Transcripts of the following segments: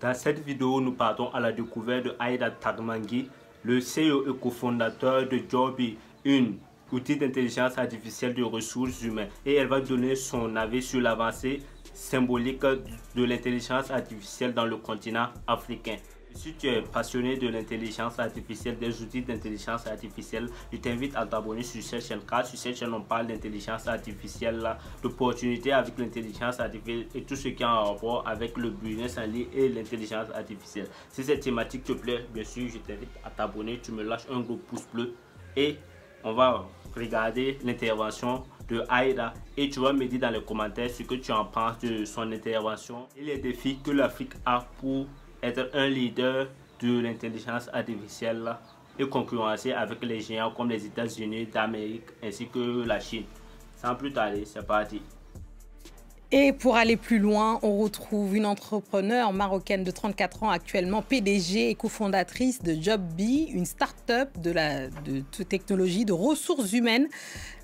Dans cette vidéo, nous partons à la découverte de Aïda Tagmangui, le CEO et cofondateur de Joby, un outil d'intelligence artificielle de ressources humaines. Et elle va donner son avis sur l'avancée symbolique de l'intelligence artificielle dans le continent africain. Si tu es passionné de l'intelligence artificielle, des outils d'intelligence artificielle, je t'invite à t'abonner sur cette chaîne, car sur cette chaîne on parle d'intelligence artificielle, d'opportunités avec l'intelligence artificielle et tout ce qui est en rapport avec le business en ligne et l'intelligence artificielle. Si cette thématique te plaît, bien sûr, je t'invite à t'abonner, tu me lâches un gros pouce bleu et on va regarder l'intervention de Aïda et tu vas me dire dans les commentaires ce que tu en penses de son intervention et les défis que l'Afrique a pour être un leader de l'intelligence artificielle et concurrencer avec les géants comme les États-Unis d'Amérique ainsi que la Chine. Sans plus tarder, c'est parti. Et pour aller plus loin, on retrouve une entrepreneure marocaine de 34 ans, actuellement PDG et cofondatrice de Joby, une start-up de technologie de ressources humaines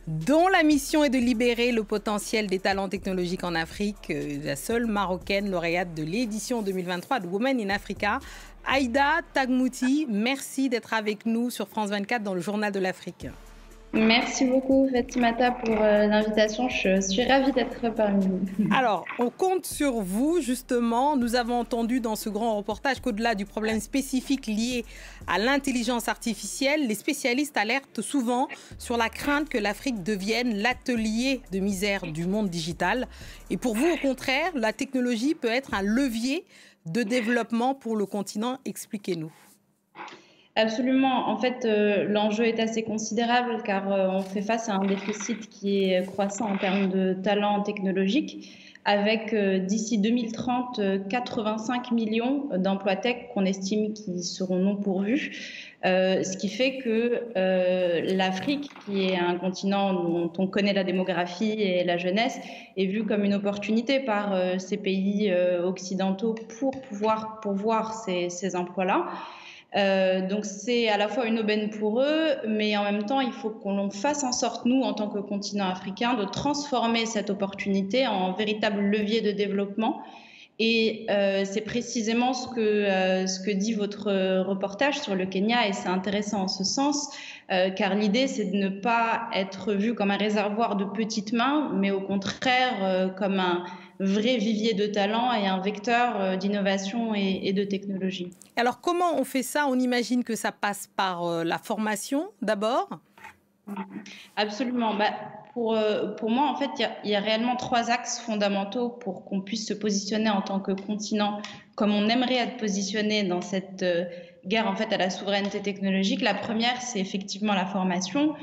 dont la mission est de libérer le potentiel des talents technologiques en Afrique. La seule marocaine lauréate de l'édition 2023 de Women in Africa. Aïda Tagmouti, merci d'être avec nous sur France 24 dans le Journal de l'Afrique. Merci beaucoup Fatimata pour l'invitation, je suis ravie d'être parmi vous. Alors, on compte sur vous justement. Nous avons entendu dans ce grand reportage qu'au-delà du problème spécifique lié à l'intelligence artificielle, les spécialistes alertent souvent sur la crainte que l'Afrique devienne l'atelier de misère du monde digital. Et pour vous, au contraire, la technologie peut être un levier de développement pour le continent. Expliquez-nous. Absolument. En fait, l'enjeu est assez considérable car on fait face à un déficit qui est croissant en termes de talent technologique, avec d'ici 2030 85 millions d'emplois tech qu'on estime qui seront non pourvus. Ce qui fait que l'Afrique, qui est un continent dont on connaît la démographie et la jeunesse, est vue comme une opportunité par ces pays occidentaux pour pouvoir pourvoir ces emplois-là. Donc c'est à la fois une aubaine pour eux, mais en même temps, il faut qu'on fasse en sorte, nous, en tant que continent africain, de transformer cette opportunité en véritable levier de développement. Et c'est précisément ce que dit votre reportage sur le Kenya, et c'est intéressant en ce sens, car l'idée, c'est de ne pas être vu comme un réservoir de petites mains, mais au contraire comme un vrai vivier de talent et un vecteur d'innovation et de technologie. Alors, comment on fait ça? On imagine que ça passe par la formation d'abord. Absolument. Pour moi, en fait, il y a réellement trois axes fondamentaux pour qu'on puisse se positionner en tant que continent comme on aimerait être positionné dans cette guerre en fait, à la souveraineté technologique. La première, c'est effectivement la formation.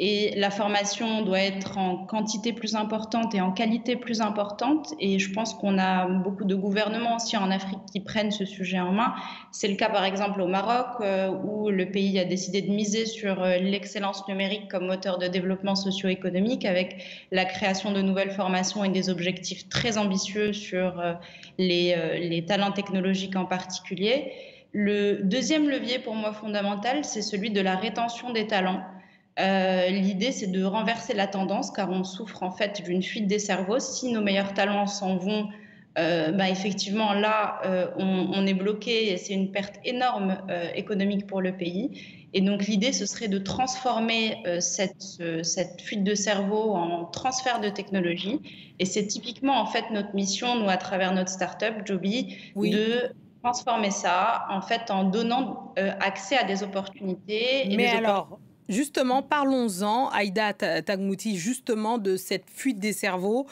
Et la formation doit être en quantité plus importante et en qualité plus importante. Et je pense qu'on a beaucoup de gouvernements aussi en Afrique qui prennent ce sujet en main. C'est le cas par exemple au Maroc, où le pays a décidé de miser sur l'excellence numérique comme moteur de développement socio-économique, avec la création de nouvelles formations et des objectifs très ambitieux sur les talents technologiques en particulier. Le deuxième levier pour moi fondamental, c'est celui de la rétention des talents. L'idée, c'est de renverser la tendance, car on souffre en fait d'une fuite des cerveaux. Si nos meilleurs talents s'en vont, effectivement, là, on est bloqué et c'est une perte énorme économique pour le pays. Et donc, l'idée, ce serait de transformer cette fuite de cerveau en transfert de technologie. Et c'est typiquement, en fait, notre mission, nous, à travers notre start-up, Joby, Oui. de transformer ça, en fait, en donnant accès à des opportunités. Mais alors, justement, parlons-en, Aïda Tagmouti, justement de cette fuite des cerveaux.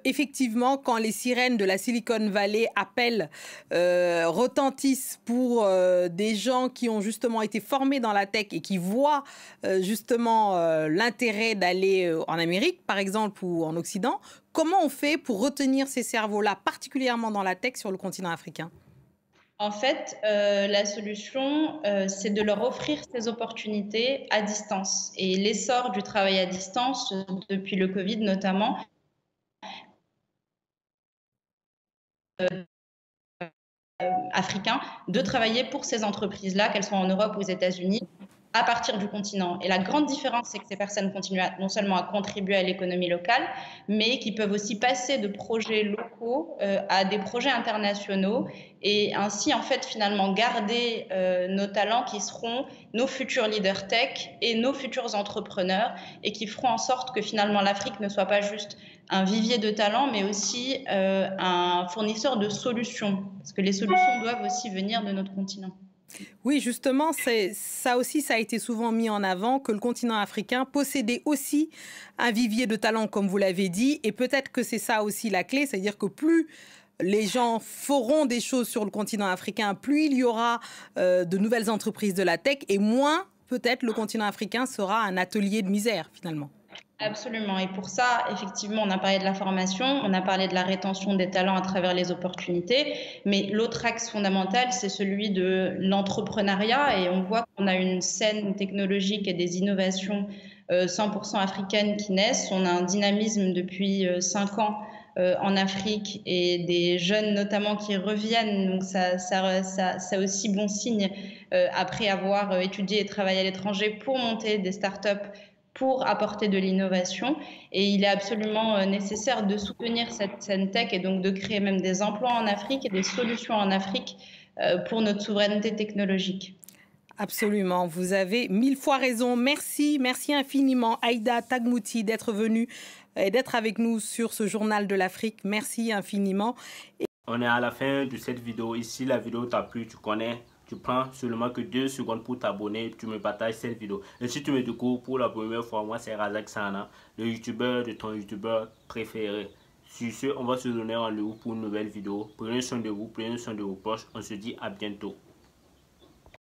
Effectivement, quand les sirènes de la Silicon Valley appellent, retentissent pour des gens qui ont justement été formés dans la tech et qui voient justement l'intérêt d'aller en Amérique, par exemple, ou en Occident, comment on fait pour retenir ces cerveaux-là, particulièrement dans la tech sur le continent africain ? En fait, la solution, c'est de leur offrir ces opportunités à distance. Et l'essor du travail à distance, depuis le Covid notamment, africain, de travailler pour ces entreprises-là, qu'elles soient en Europe ou aux États-Unis, à partir du continent. Et la grande différence, c'est que ces personnes continuent non seulement à contribuer à l'économie locale, mais qui peuvent aussi passer de projets locaux à des projets internationaux et ainsi, en fait, finalement, garder nos talents qui seront nos futurs leaders tech et nos futurs entrepreneurs et qui feront en sorte que finalement l'Afrique ne soit pas juste un vivier de talents, mais aussi un fournisseur de solutions, parce que les solutions doivent aussi venir de notre continent. Oui, justement, ça aussi, ça a été souvent mis en avant, que le continent africain possédait aussi un vivier de talents, comme vous l'avez dit, et peut-être que c'est ça aussi la clé, c'est-à-dire que plus les gens feront des choses sur le continent africain, plus il y aura de nouvelles entreprises de la tech, et moins, peut-être, le continent africain sera un atelier de misère, finalement. Absolument. Et pour ça, effectivement, on a parlé de la formation, on a parlé de la rétention des talents à travers les opportunités, mais l'autre axe fondamental, c'est celui de l'entrepreneuriat. Et on voit qu'on a une scène technologique et des innovations 100% africaines qui naissent. On a un dynamisme depuis 5 ans en Afrique et des jeunes notamment qui reviennent. Donc ça aussi bon signe après avoir étudié et travaillé à l'étranger pour monter des startups, pour apporter de l'innovation. Et il est absolument nécessaire de soutenir cette scène tech et donc de créer même des emplois en Afrique et des solutions en Afrique pour notre souveraineté technologique. Absolument, vous avez 1000 fois raison. Merci, merci infiniment Aïda Tagmouti d'être venue et d'être avec nous sur ce journal de l'Afrique. Merci infiniment. On est à la fin de cette vidéo. Ici, la vidéo t'a plu, tu connais. Tu prends seulement que 2 secondes pour t'abonner, tu me partages cette vidéo. Et si tu me découvres pour la première fois, moi c'est Razak Sana, le youtubeur de ton youtubeur préféré. Sur ce, on va se donner rendez-vous pour une nouvelle vidéo. Prenez soin de vous, prenez soin de vos proches. On se dit à bientôt.